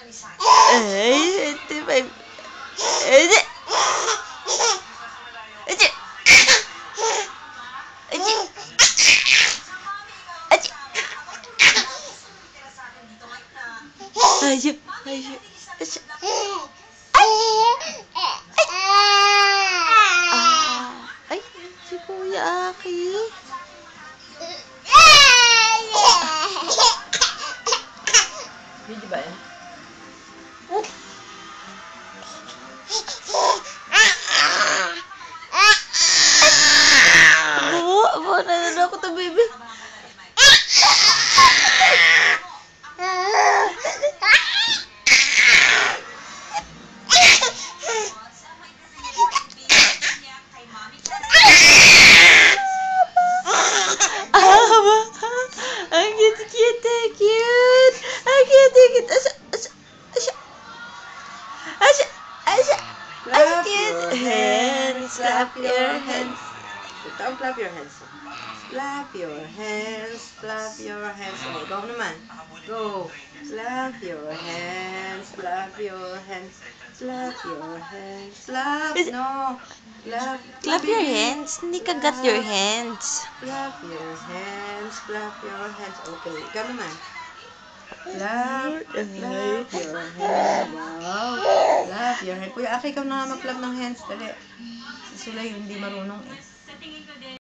Ay, 25. Ay, ay, ay, ay, si Kuya Aki. Video ba yan? Oo, nalala ko to, baby. Ang cute, cute. Ang cute. Clap your hands, clap your hands. Don't clap your hands. Clap your hands, clap your hands. Oh, ikaw naman. Go. Clap your hands, clap your hands. Clap your hands. Clap. No. Clap. Clap your hands. Hindi ka got your hands. Clap your hands, clap your hands. Okay, ikaw naman. Clap your hands. Wow. Clap your hands. Kuya Aki, ikaw na mag-clap ng hands. Dali. Si Sulay hindi marunong eh.